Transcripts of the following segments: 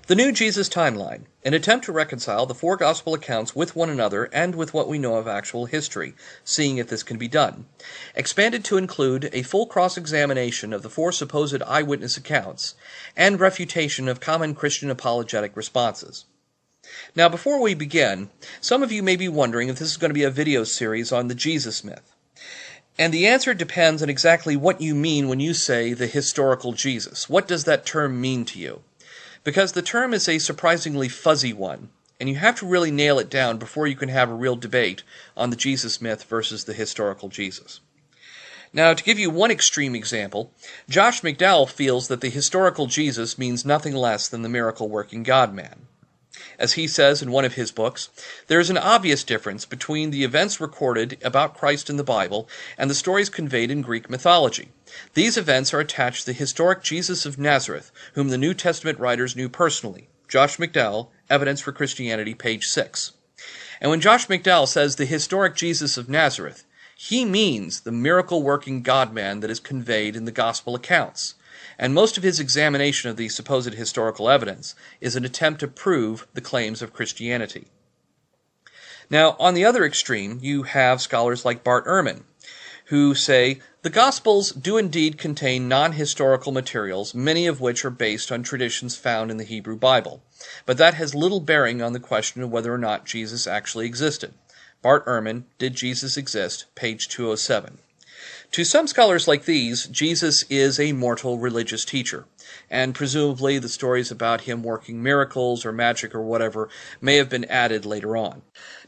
The New Jesus Timeline, an attempt to reconcile the four gospel accounts with one another and with what we know of actual history, seeing if this can be done. Expanded to include a full cross-examination of the four supposed eyewitness accounts, and refutation of common Christian apologetic responses. Now, before we begin, some of you may be wondering if this is going to be a video series on the Jesus myth. And the answer depends on exactly what you mean when you say the historical Jesus. What does that term mean to you? Because the term is a surprisingly fuzzy one, and you have to really nail it down before you can have a real debate on the Jesus myth versus the historical Jesus. Now, to give you one extreme example, Josh McDowell feels that the historical Jesus means nothing less than the miracle-working God-man. As he says in one of his books, there is an obvious difference between the events recorded about Christ in the Bible and the stories conveyed in Greek mythology. These events are attached to the historic Jesus of Nazareth, whom the New Testament writers knew personally. Josh McDowell, Evidence for Christianity, page 6. And when Josh McDowell says the historic Jesus of Nazareth, he means the miracle-working God-man that is conveyed in the gospel accounts. And most of his examination of the supposed historical evidence is an attempt to prove the claims of Christianity. Now, on the other extreme, you have scholars like Bart Ehrman, who say, the Gospels do indeed contain non-historical materials, many of which are based on traditions found in the Hebrew Bible. But that has little bearing on the question of whether or not Jesus actually existed. Bart Ehrman, Did Jesus Exist? Page 207. To some scholars like these, Jesus is a mortal religious teacher, and presumably the stories about him working miracles or magic or whatever may have been added later on.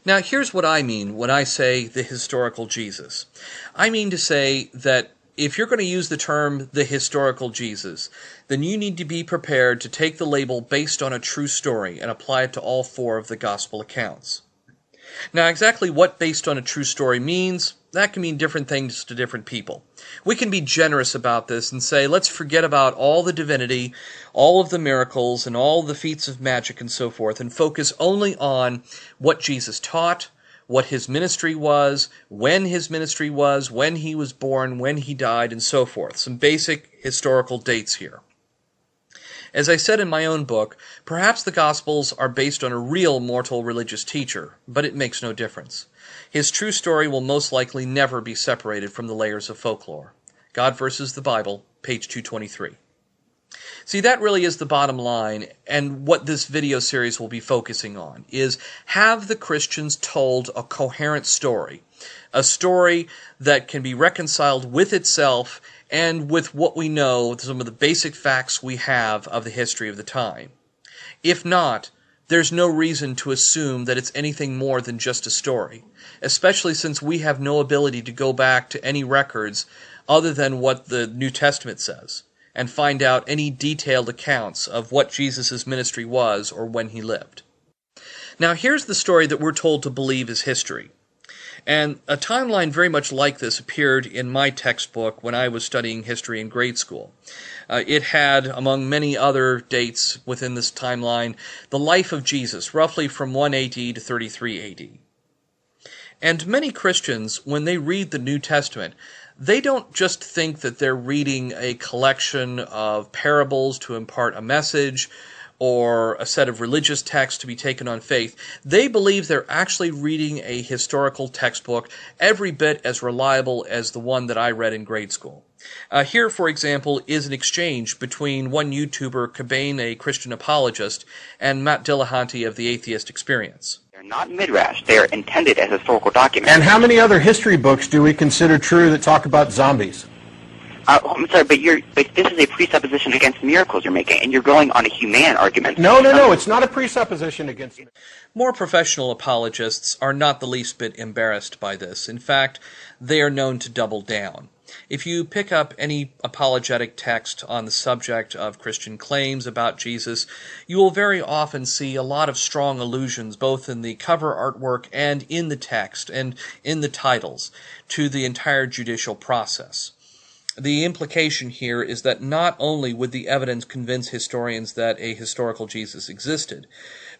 Now, here's what I mean when I say the historical Jesus. I mean to say that if you're going to use the term the historical Jesus, then you need to be prepared to take the label based on a true story and apply it to all four of the gospel accounts. Now, exactly what based on a true story means, that can mean different things to different people. We can be generous about this and say, let's forget about all the divinity, all of the miracles, and all the feats of magic and so forth, and focus only on what Jesus taught, what his ministry was, when his ministry was, when he was born, when he died, and so forth. Some basic historical dates here. As I said in my own book, perhaps the Gospels are based on a real mortal religious teacher, but it makes no difference. His true story will most likely never be separated from the layers of folklore. God versus the Bible, page 223. See, that really is the bottom line, and what this video series will be focusing on, is have the Christians told a coherent story, a story that can be reconciled with itself and with what we know, some of the basic facts we have of the history of the time. If not, there's no reason to assume that it's anything more than just a story, especially since we have no ability to go back to any records other than what the New Testament says, and find out any detailed accounts of what Jesus' ministry was or when he lived. Now, here's the story that we're told to believe is history. And a timeline very much like this appeared in my textbook when I was studying history in grade school. It had, among many other dates within this timeline, the life of Jesus, roughly from 1 AD to 33 AD. And many Christians, when they read the New Testament, they don't just think that they're reading a collection of parables to impart a message, or a set of religious texts to be taken on faith. They believe they're actually reading a historical textbook every bit as reliable as the one that I read in grade school. Here, for example, is an exchange between one YouTuber, Cobain, a Christian apologist, and Matt Dillahunty of the Atheist Experience. They're not midrash. They are intended as historical documents. And how many other history books do we consider true that talk about zombies? I'm sorry, but this is a presupposition against miracles you're making, and you're going on a human argument. No, it's not a presupposition against miracles. More professional apologists are not the least bit embarrassed by this. In fact, they are known to double down. If you pick up any apologetic text on the subject of Christian claims about Jesus, you will very often see a lot of strong allusions, both in the cover artwork and in the text and in the titles, to the entire judicial process. The implication here is that not only would the evidence convince historians that a historical Jesus existed,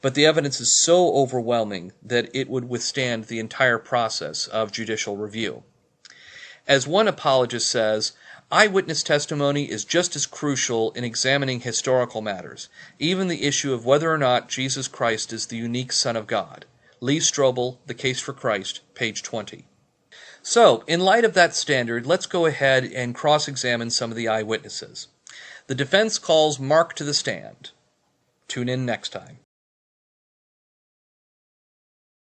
but the evidence is so overwhelming that it would withstand the entire process of judicial review. As one apologist says, Eyewitness testimony is just as crucial in examining historical matters, even the issue of whether or not Jesus Christ is the unique Son of God. Lee Strobel, The Case for Christ, page 20. So, in light of that standard, let's go ahead and cross-examine some of the eyewitnesses. The defense calls Mark to the stand. Tune in next time.